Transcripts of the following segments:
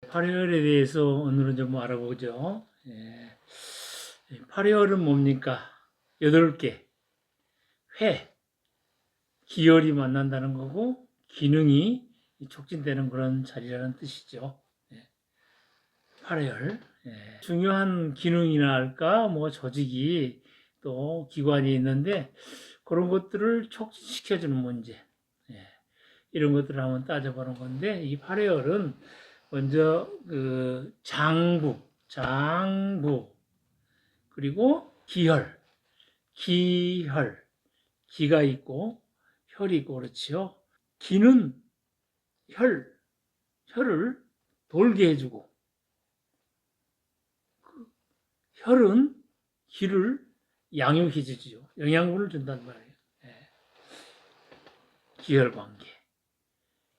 파리혈에 대해서 오늘은 좀 알아보죠. 파리혈은 뭡니까? 8개. 회, 기혈이 만난다는 거고, 기능이 촉진되는 그런 자리라는 뜻이죠. 파리혈. 중요한 기능이나 할까, 뭐 조직이 또 기관이 있는데, 그런 것들을 촉진시켜주는 문제. 이런 것들을 한번 따져보는 건데, 이 파리혈은 먼저 장부, 그리고 기혈, 기가 있고 혈이 있고 그렇지요. 기는 혈을 돌게 해주고, 혈은 기를 양육해 주죠. 영양분을 준단 말이에요. 기혈 관계.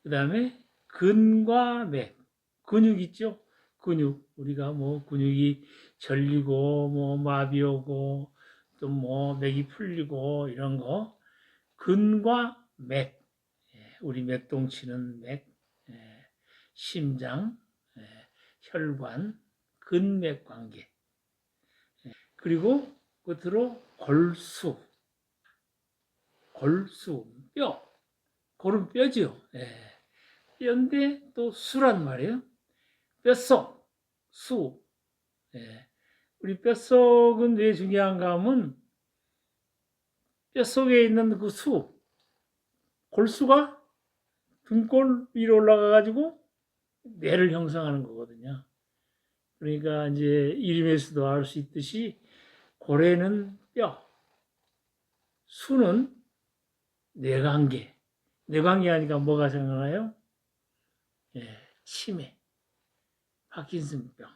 그 다음에 근과 맥, 근육 있죠? 근육. 우리가 뭐 근육이 절리고, 뭐 마비 오고, 또 뭐 맥이 풀리고, 이런 거. 근과 맥. 우리 맥동치는 맥, 심장, 혈관, 근맥 관계. 그리고 끝으로 골수, 뼈. 골은 뼈죠. 뼈인데 또 수란 말이에요. 뼛속, 수. 우리 뼛속은 왜 중요한가 하면 뼛속에 있는 그 수, 골수가 등골 위로 올라가가지고 뇌를 형성하는 거거든요. 그러니까 이제 이름에서도 알 수 있듯이 고래는 뼈, 수는 뇌관계. 뇌관계 하니까 뭐가 생각나요? 치매, 파킨슨병,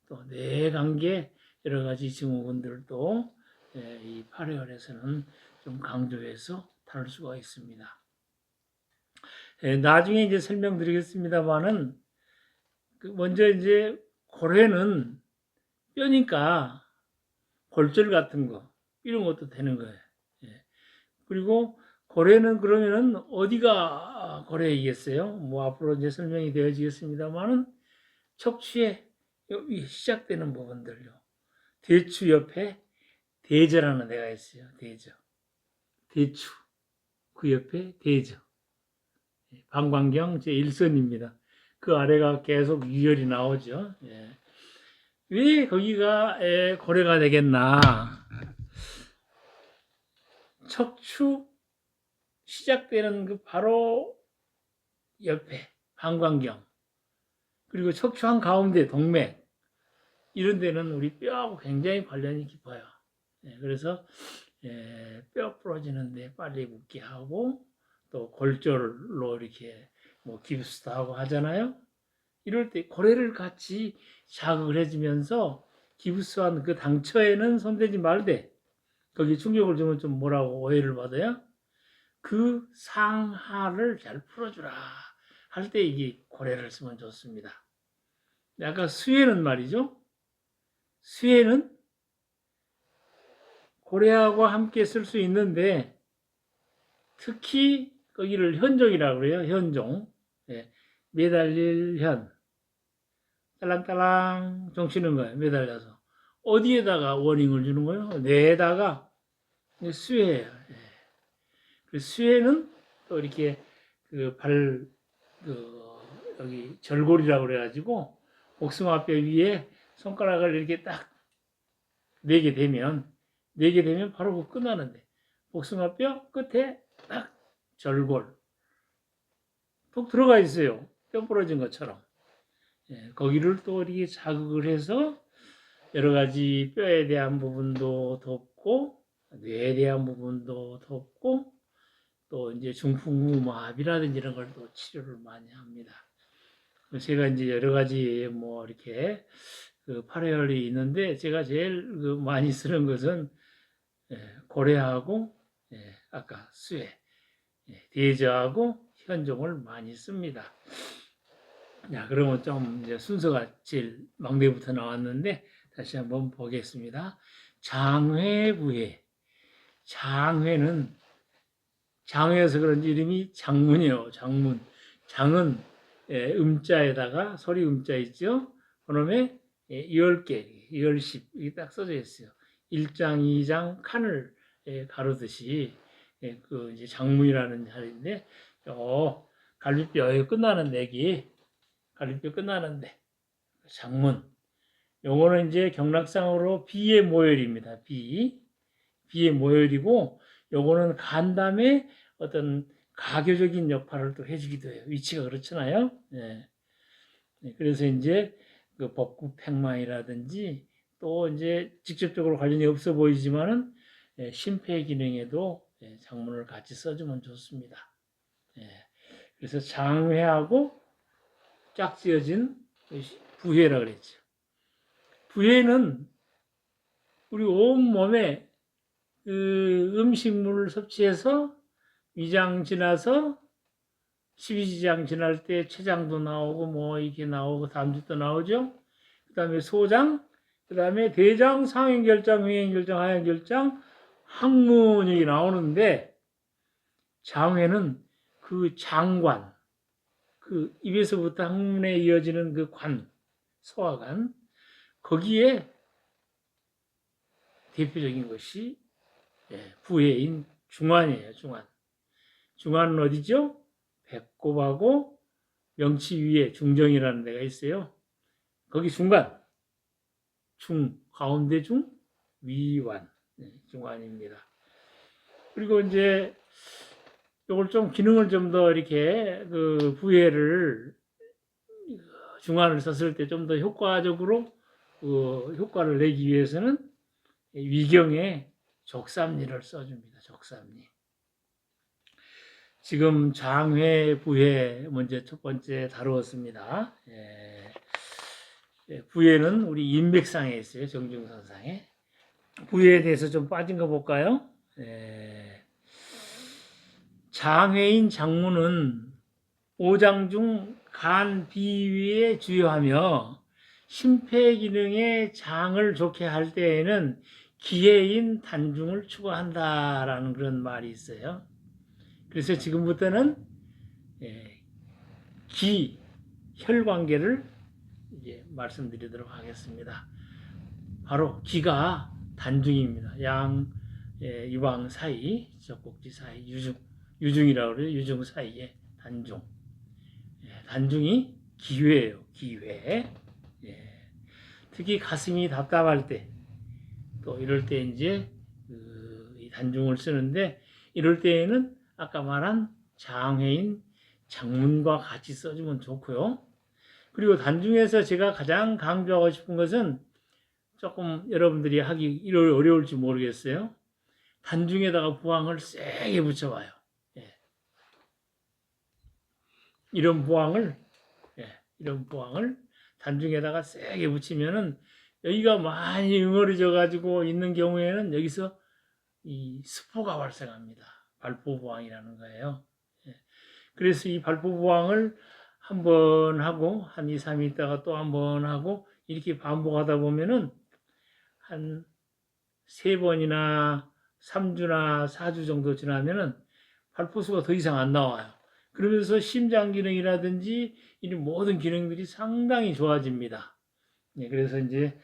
또 뇌관계 여러 가지 증후군들도 이 파리혈에서는 좀 강조해서 다룰 수가 있습니다. 나중에 이제 설명드리겠습니다만은 먼저 이제 고래는 뼈니까 골절 같은 거 이런 것도 되는 거예요. 그리고 고래는 그러면은 어디가 고래이겠어요? 뭐 앞으로 이제 설명이 되어지겠습니다만은 척추에 시작되는 부분들요. 대추 옆에 대저라는 데가 있어요. 대추. 그 옆에 대저. 방광경 제1선입니다. 그 아래가 계속 유혈이 나오죠. 왜 거기가 고래가 되겠나? 척추 시작되는 그 바로 옆에 방광경, 그리고 척추 한 가운데 동맥, 이런 데는 우리 뼈하고 굉장히 관련이 깊어요. 그래서 뼈 부러지는데 빨리 묻게 하고, 또 골절로 이렇게 뭐 깁스도 하고 하잖아요. 이럴 때 고래를 같이 자극을 해주면서 기부스한 그 당처에는 손대지 말되, 거기 충격을 주면 좀 뭐라고 오해를 받아요? 그 상하를 잘 풀어주라 할 때 이게 고래를 쓰면 좋습니다. 아까 수혜는 말이죠. 수혜는 고래하고 함께 쓸 수 있는데, 특히 거기를 현종이라고 그래요. 현종. 매달릴 현. 딸랑딸랑 종 치는 거예요. 매달려서. 어디에다가 워닝을 주는 거예요? 뇌에다가. 수혜예요. 그 수혜는 또 이렇게 여기 절골이라고 그래가지고 복숭아뼈 위에 손가락을 이렇게 딱 내게 되면 바로 그 끝나는데, 복숭아뼈 끝에 딱 절골 톡 들어가 있어요. 뼈 부러진 것처럼. 거기를 또 이렇게 자극을 해서 여러 가지 뼈에 대한 부분도 돕고, 뇌에 대한 부분도 돕고, 또 이제 중풍마비라든지 이런 걸 또 치료를 많이 합니다. 제가 이제 여러 가지 뭐 이렇게 파리혈이 있는데, 제가 제일 많이 쓰는 것은 고래하고 아까 수혜, 대저하고 현종을 많이 씁니다. 자, 그러면 좀 이제 순서가 제일 막내부터 나왔는데 다시 한번 보겠습니다. 장회부회. 장회는 장회여서 그런지 이름이 장문이에요. 장문. 장은 음자에다가 소리 음자 있죠. 그놈에 10개, 10십 이게 딱 써져 있어요. 1장, 2장 칸을 가르듯이 그 이제 장문이라는 자리인데 갈비뼈 끝나는 내기 갈비뼈 끝나는데 장문 요거는 이제 경락상으로 비의 모혈입니다. 비의 모혈이고 요거는 간담의 어떤 가교적인 역할을 또 해주기도 해요. 위치가 그렇잖아요. 예. 그래서 이제 그 복구팽만이라든지 또 이제 직접적으로 관련이 없어 보이지만은 심폐 기능에도 장문을 같이 써주면 좋습니다. 그래서 장회하고 짝지어진 부회라 그랬죠. 부회는 우리 온 몸에 그 음식물을 섭취해서 위장 지나서 12지장 지날 때 췌장도 나오고 뭐 이게 나오고 담즙도 나오죠. 그 다음에 소장, 그 다음에 대장, 상행결장, 회행결장, 하행결장, 항문이 나오는데 장회는 그 장관, 그 입에서부터 항문에 이어지는 그 관, 소화관, 거기에 대표적인 것이 부회인 중환이에요. 중환. 중환은 어디죠? 배꼽하고 명치 위에 중정이라는 데가 있어요. 거기 중간, 가운데 중, 위완, 중환입니다. 그리고 이제 이걸 좀 기능을 좀 더 이렇게 그 부회를 중환을 썼을 때 좀 더 효과적으로 효과를 내기 위해서는 위경에 적삼리를 써줍니다. 적삼리. 지금 장회, 부회 먼저 첫 번째 다루었습니다. 부회는 우리 인맥상에 있어요. 정중선상에. 부회에 대해서 좀 빠진 거 볼까요? 장회인 장문은 오장 중 간, 비위에 주요하며 심폐기능의 장을 좋게 할 때에는 기회인 단중을 추구한다라는 그런 말이 있어요. 그래서 지금부터는 기, 혈 관계를 이제 말씀드리도록 하겠습니다. 바로 기가 단중입니다. 유방 사이, 젖꼭지 사이, 유중이라고 그래요. 유중 사이에 단중. 단중이 기회예요. 기회. 특히 가슴이 답답할 때, 또 이럴 때 이제 이 단중을 쓰는데 이럴 때에는 아까 말한 장회인 장문과 같이 써주면 좋고요. 그리고 단중에서 제가 가장 강조하고 싶은 것은 조금 여러분들이 하기 어려울지 모르겠어요. 단중에다가 부항을 세게 붙여봐요. 이런 부항을 단중에다가 세게 붙이면은 여기가 많이 응어리져 가지고 있는 경우에는 여기서 이 스포가 발생합니다. 발포부항이라는 거예요. 그래서 이 발포부항을 한 번 하고 한 2, 3일 있다가 또 한 번 하고 이렇게 반복하다 보면은 한 3번이나 3주나 4주 정도 지나면은 발포수가 더 이상 안 나와요. 그러면서 심장 기능이라든지 이 모든 기능들이 상당히 좋아집니다. 그래서 이제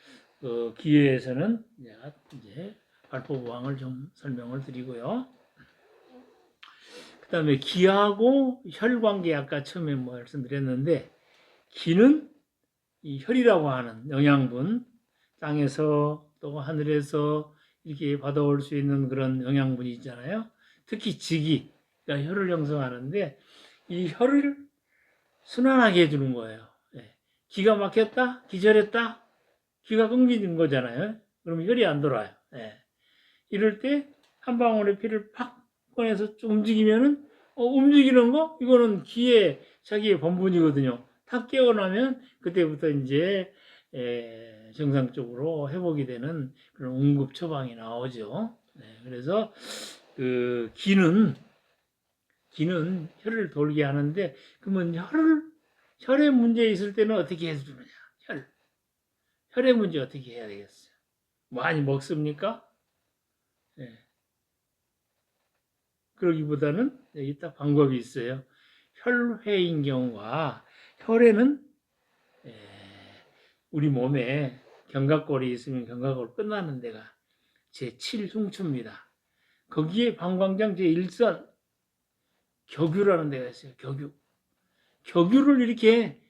기회에서는 이제 발포부항을 좀 설명을 드리고요. 그 다음에 기하고 혈 관계 아까 처음에 말씀드렸는데 기는 이 혈이라고 하는 영양분 땅에서 또 하늘에서 이렇게 받아올 수 있는 그런 영양분이 있잖아요. 특히 지기가 혈을 형성하는데 이 혈을 순환하게 해주는 거예요. 기가 막혔다, 기절했다, 기가 끊기는 거잖아요. 그럼 혈이 안 돌아요. 이럴 때 한 방울의 피를 팍 꺼내서 움직이면은 움직이는 거 이거는 기의 자기의 본분이거든요. 탁 깨어나면 그때부터 이제 정상적으로 회복이 되는 그런 응급 처방이 나오죠. 그래서 그 기는 혈을 돌게 하는데 그러면 혈의 문제 있을 때는 어떻게 해주느냐? 혈의 문제 어떻게 해야 되겠어요? 많이 먹습니까? 그러기보다는 여기 딱 방법이 있어요. 혈회인 경우와 혈에는 에, 우리 몸에 견갑골이 있으면 견갑골 끝나는 데가 제7흉추입니다. 거기에 방광장 제1선 격유라는 데가 있어요. 격유를 이렇게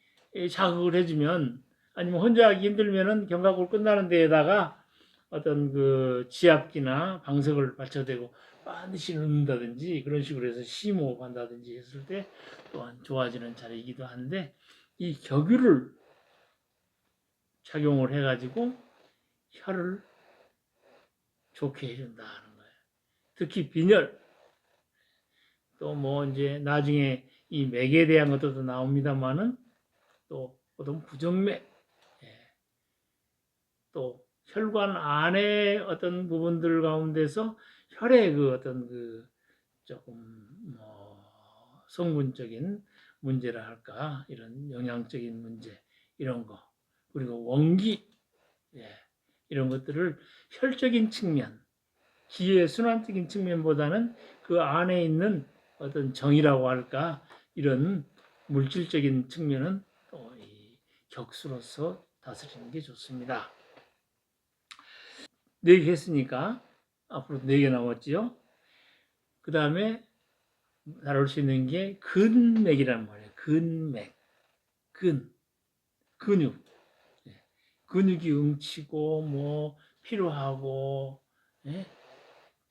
자극을 해주면, 아니면 혼자 하기 힘들면은 견갑골 끝나는 데에다가 어떤 그 지압기나 방석을 받쳐대고 반드시 넣는다든지 그런 식으로 해서 심호흡 한다든지 했을 때 또한 좋아지는 자리이기도 한데, 이 격유를 착용을 해가지고 혀를 좋게 해준다 하는 거예요. 특히 빈혈, 또 뭐 이제 나중에 이 맥에 대한 것도 나옵니다만은, 또 어떤 부정맥, 또 혈관 안에 어떤 부분들 가운데서 혈의 그 어떤 그 조금 뭐 성분적인 문제라 할까, 이런 영양적인 문제, 이런 거, 그리고 원기, 이런 것들을 혈적인 측면, 기의 순환적인 측면보다는 그 안에 있는 어떤 정이라고 할까, 이런 물질적인 측면은 또 이 격수로서 다스리는 게 좋습니다. 4개 했으니까 앞으로 4개 남았지요. 그 다음에 다룰 수 있는 게 근맥이라는 말이에요. 근맥, 근육. 근육이 뭉치고 뭐 피로하고,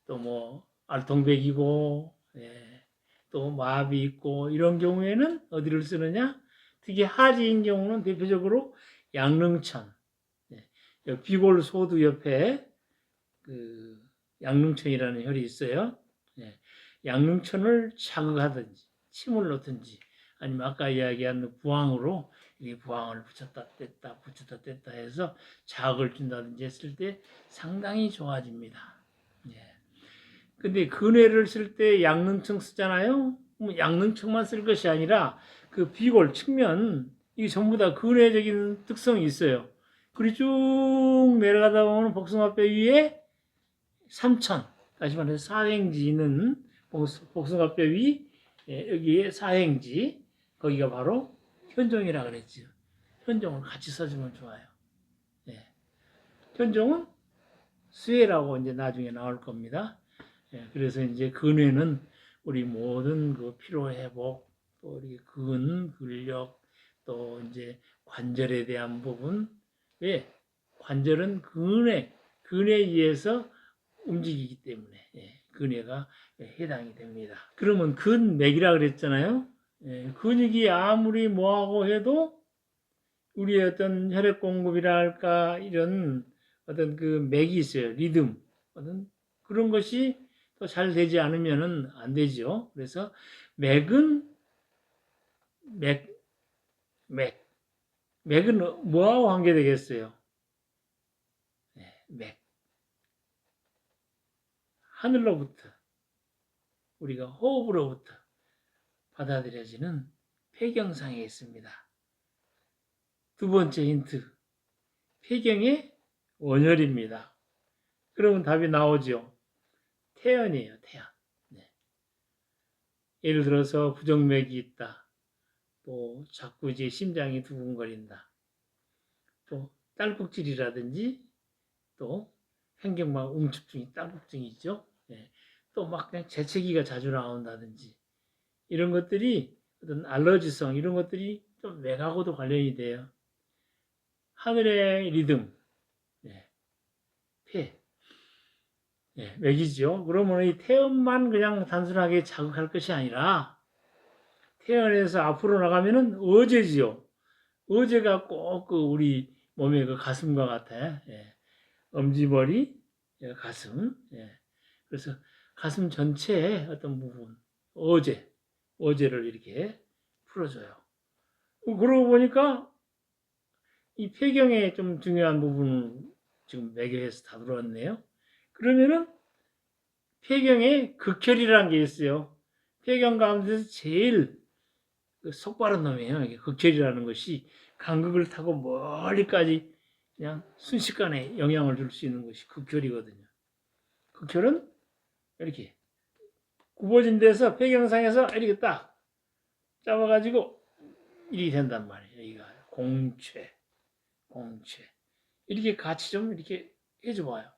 또 뭐 알통백이고, 또 마비 있고, 이런 경우에는 어디를 쓰느냐? 특히 하지인 경우는 대표적으로 양릉천, 비골 소두 옆에 그 양릉천이라는 혈이 있어요. 양릉천을 자극하든지 침을 놓든지, 아니면 아까 이야기한 부항으로 이 부항을 붙였다 뗐다 해서 자극을 준다든지 했을 때 상당히 좋아집니다. 근데 근해를 쓸 때 양릉청 쓰잖아요. 양릉청만 쓸 것이 아니라 그 비골 측면, 이게 전부 다 근해적인 특성이 있어요. 그리고 쭉 내려가다 보면 복숭아뼈 위에 삼천, 다시 말해서 사행지 있는 복숭아뼈 위, 여기에 사행지, 거기가 바로 현종이라 그랬죠. 현종을 같이 써주면 좋아요. 현종은 수혜라고 이제 나중에 나올 겁니다. 그래서 이제 근회는 우리 모든 그 피로 회복, 또 우리 근력, 또 이제 관절에 대한 부분, 왜 관절은 근에 의해서 움직이기 때문에 근회가 해당이 됩니다. 그러면 근맥이라 그랬잖아요. 근육이 아무리 뭐하고 해도 우리의 어떤 혈액 공급이라 할까, 이런 어떤 그 맥이 있어요. 리듬, 어떤 그런 것이 또 잘 되지 않으면은 안 되죠. 그래서 맥은 맥은 뭐하고 관계되겠어요? 맥. 하늘로부터, 우리가 호흡으로부터 받아들여지는 폐경상에 있습니다. 두 번째 힌트, 폐경의 원혈입니다. 그러면 답이 나오죠. 태연이에요, 태연. 예를 들어서 부정맥이 있다. 또 자꾸 이제 심장이 두근거린다. 또 딸꾹질이라든지, 또 횡격막 응축증이 딸꾹증이 있죠. 또 막 그냥 재채기가 자주 나온다든지, 이런 것들이 어떤 알러지성, 이런 것들이 좀 맥하고도 관련이 돼요. 하늘의 리듬, 폐, 맥이죠. 그러면 이 태연만 그냥 단순하게 자극할 것이 아니라, 태연에서 앞으로 나가면은 어제지요. 어제가 꼭 그 우리 몸의 그 가슴과 같아. 엄지머리, 가슴. 그래서 가슴 전체의 어떤 부분, 어제를 이렇게 풀어줘요. 그러고 보니까 이 폐경의 좀 중요한 부분은 지금 매개해서 다 들어왔네요. 그러면은 폐경에 극혈이라는 게 있어요. 폐경 가운데서 제일 속바른 놈이에요. 이게 극혈이라는 것이 간극을 타고 멀리까지 그냥 순식간에 영향을 줄 수 있는 것이 극혈이거든요. 극혈은 이렇게 굽어진 데서 폐경상에서 이렇게 딱 잡아가지고 이렇게 된단 말이에요. 여기가 공채. 이렇게 같이 좀 이렇게 해줘 봐요.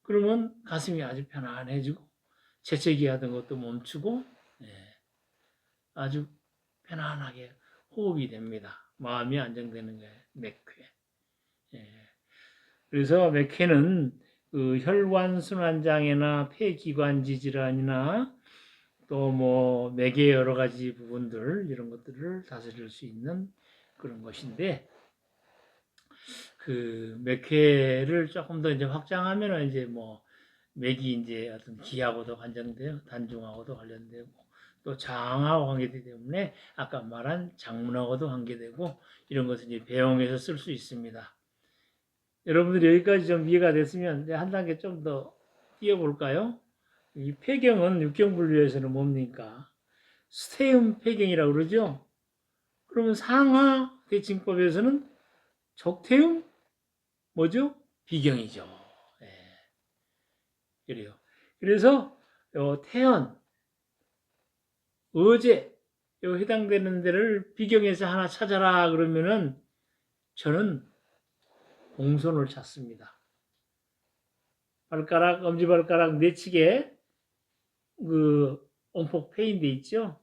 그러면 가슴이 아주 편안해지고 재채기 하던 것도 멈추고 아주 편안하게 호흡이 됩니다. 마음이 안정되는 거예요. 맥회. 그래서 맥회는 그 혈관순환장애나 폐기관지 질환이나 또 뭐 맥의 여러 가지 부분들 이런 것들을 다스릴 수 있는 그런 것인데 그 맥회를 조금 더 이제 확장하면은 이제 뭐 맥이 이제 어떤 기하고도 관련돼요. 단중하고도 관련되고 또 장하고 관계되기 때문에 아까 말한 장문하고도 관계되고 이런 것을 이제 배영해서 쓸 수 있습니다. 여러분들이 여기까지 좀 이해가 됐으면 이제 한 단계 좀 더 띄워볼까요? 이 폐경은 육경 분류에서는 뭡니까? 스테움 폐경이라고 그러죠? 그러면 상하 대칭법에서는 적태움 뭐죠? 비경이죠. 그래요. 그래서 태연, 어제 해당되는 데를 비경에서 하나 찾아라 그러면은 저는 공손을 찾습니다. 발가락, 엄지발가락 내측에 그 온폭 페인데 있죠?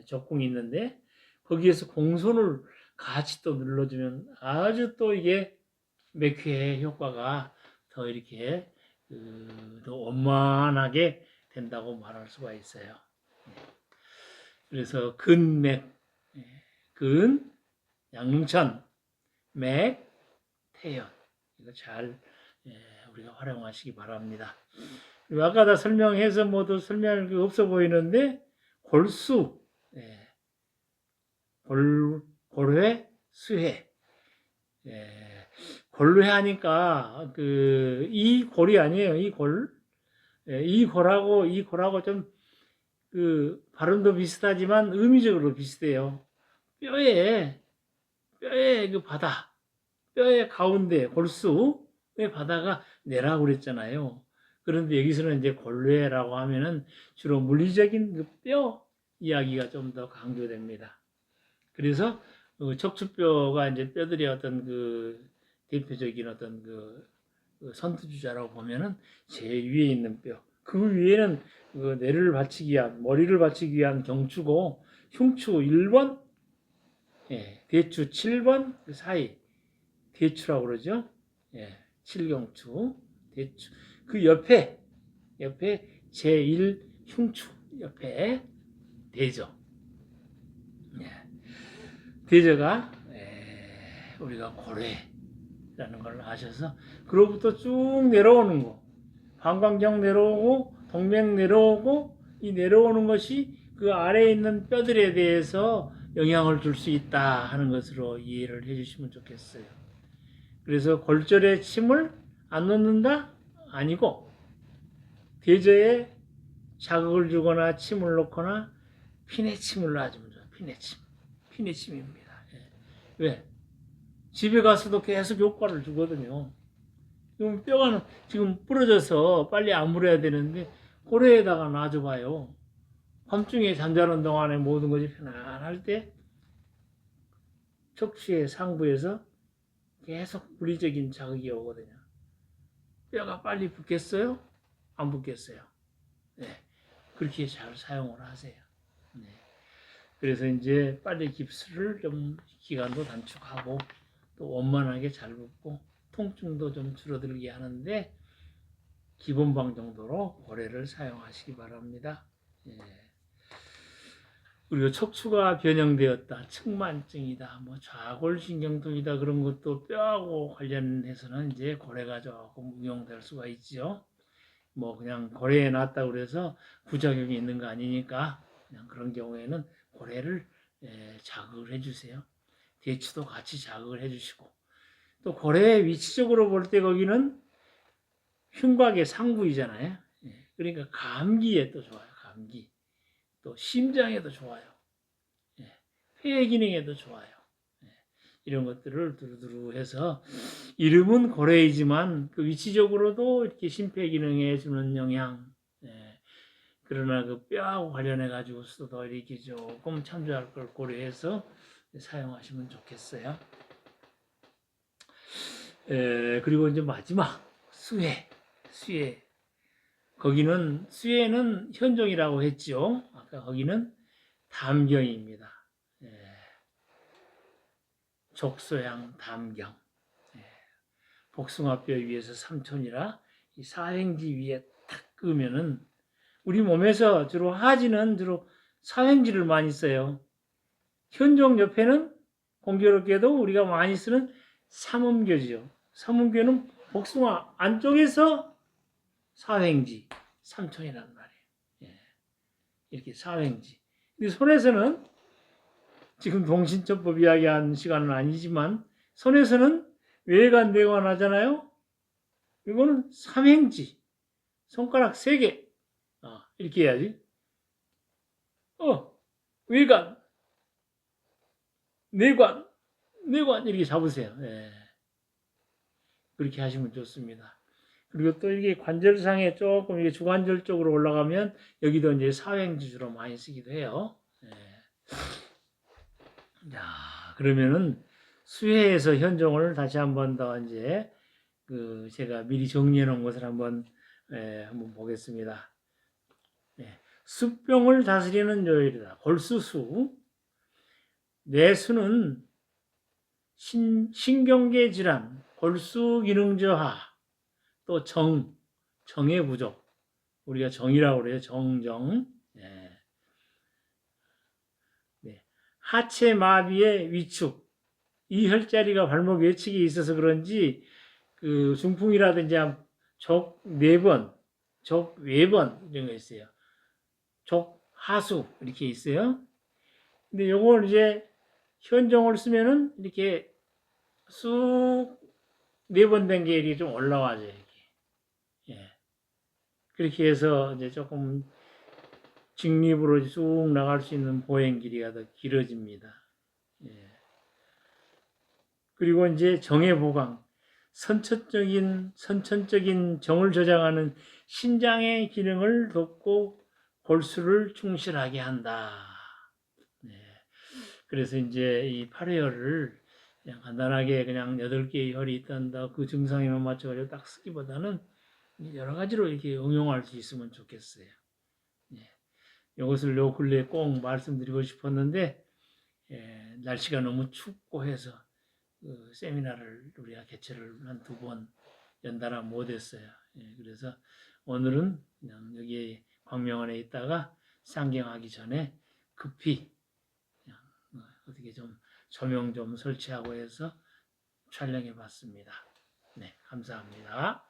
적궁이 있는데 거기에서 공손을 같이 또 눌러주면 아주 또 이게 맥회의 효과가 더 이렇게 더 원만하게 된다고 말할 수가 있어요. 그래서 근맥, 근, 양릉천, 맥, 태연 이거 잘 우리가 활용하시기 바랍니다. 그리고 아까 다 설명해서 모두 설명할 게 없어 보이는데 골수, 골회, 수회. 골회 하니까 이 골이 아니에요. 이 골. 이 골하고 좀 그 발음도 비슷하지만 의미적으로 비슷해요. 뼈에 그 바다, 뼈의 가운데 골수의 바다가 내라고 그랬잖아요. 그런데 여기서는 이제 골회라고 하면은 주로 물리적인 그 뼈 이야기가 좀 더 강조됩니다. 그래서 척추뼈가 이제 뼈들이 어떤 그 대표적인 어떤 그 선두주자라고 보면은 제일 위에 있는 뼈. 그 위에는 그 뇌를 받치기 위한, 머리를 받치기 위한 경추고, 흉추 1번, 대추 7번 그 사이, 대추라고 그러죠. 7경추, 대추. 그 옆에 제1 흉추 옆에 대저. 대저가 우리가 고래라는 걸 아셔서 그로부터 쭉 내려오는 거. 방광경 내려오고 동맥 내려오고 이 내려오는 것이 그 아래에 있는 뼈들에 대해서 영향을 줄 수 있다 하는 것으로 이해를 해주시면 좋겠어요. 그래서 골절에 침을 안 넣는다? 아니고 대저에 자극을 주거나 침을 놓거나 피내침을 놔주면 좋아요. 피내침입니다. 왜? 집에 가서도 계속 효과를 주거든요. 그럼 뼈가 지금 부러져서 빨리 아물어야 되는데 고래에다가 놔줘봐요. 밤중에 잠자는 동안에 모든 것이 편안할 때 척추의 상부에서 계속 물리적인 자극이 오거든요. 뼈가 빨리 붓겠어요? 안 붓겠어요? 네. 그렇게 잘 사용을 하세요. 네. 그래서 이제 빨리 깁스를 좀 기간도 단축하고 또 원만하게 잘 붓고 통증도 좀 줄어들게 하는데 기본방 정도로 고래를 사용하시기 바랍니다. 그리고 척추가 변형되었다, 측만증이다, 뭐 좌골신경통이다 그런 것도 뼈하고 관련해서는 이제 고래가 조금 응용될 수가 있죠. 뭐 그냥 고래에 놨다 그래서 부작용이 있는 거 아니니까 그냥 그런 경우에는 고래를 자극을 해주세요. 대추도 같이 자극을 해주시고 또 고래의 위치적으로 볼 때 거기는 흉곽의 상부이잖아요. 그러니까 감기에 또 좋아요. 감기. 또 심장에도 좋아요. 폐 기능에도 좋아요. 이런 것들을 두루두루 해서 이름은 고래이지만 그 위치적으로도 이렇게 심폐 기능에 주는 영향. 그러나 그 뼈하고 관련해 가지고서도 이렇게 조금 참조할 걸 고려해서 사용하시면 좋겠어요. 그리고 이제 마지막 수혜. 거기는 수혜는 현종이라고 했죠. 아까 거기는 담경입니다. 족소양 담경. 복숭아뼈 위에서 삼촌이라 이 사행지 위에 탁 끄면은 우리 몸에서 주로 하지는 주로 사행지를 많이 써요. 현종 옆에는 공교롭게도 우리가 많이 쓰는 삼음교지요. 삼음교는 복숭아 안쪽에서 사행지, 삼촌이란 말이에요. 이렇게 사행지. 근데 손에서는 지금 동신천법 이야기한 시간은 아니지만 손에서는 외관, 내관 하잖아요. 이거는 삼행지. 손가락 3개. 이렇게 해야지. 외관, 내관 이렇게 잡으세요. 그렇게 하시면 좋습니다. 그리고 또 이게 관절상에 조금 이게 주관절 쪽으로 올라가면 여기도 이제 사행지주로 많이 쓰기도 해요. 자, 그러면은 수혜에서 현종을 다시 한번 더 이제 제가 미리 정리해 놓은 것을 한번 보겠습니다. 수병을 다스리는 요일이다. 골수수. 내수는 신경계 질환, 골수 기능 저하, 또 정의 부족. 우리가 정이라고 그래요. 정정. 하체 마비의 위축. 이 혈자리가 발목 외측에 있어서 그런지 중풍이라든지 족 4번, 족 외번 이런 거 있어요. 족 하수 이렇게 있어요. 근데 요걸 이제 현종을 쓰면은 이렇게 쑥 4번 된 게 이렇게 좀 올라와죠. 이렇게. 그렇게 해서 이제 조금 직립으로 쑥 나갈 수 있는 보행 길이가 더 길어집니다. 그리고 이제 정의 보강, 선천적인 정을 저장하는 신장의 기능을 돕고 골수를 충실하게 한다. 그래서 이제 이 8회열을 그냥 간단하게 그냥 8개의 혈이 있단다. 그 증상에만 맞춰가지고 딱 쓰기보다는 여러 가지로 이렇게 응용할 수 있으면 좋겠어요. 이것을 요 근래에 꼭 말씀드리고 싶었는데, 날씨가 너무 춥고 해서 세미나를 우리가 개최를 한 2번 연달아 못했어요. 그래서 오늘은 그냥 여기 광명원에 있다가 상경하기 전에 급히 그냥 어떻게 좀 조명 좀 설치하고 해서 촬영해 봤습니다. 네, 감사합니다.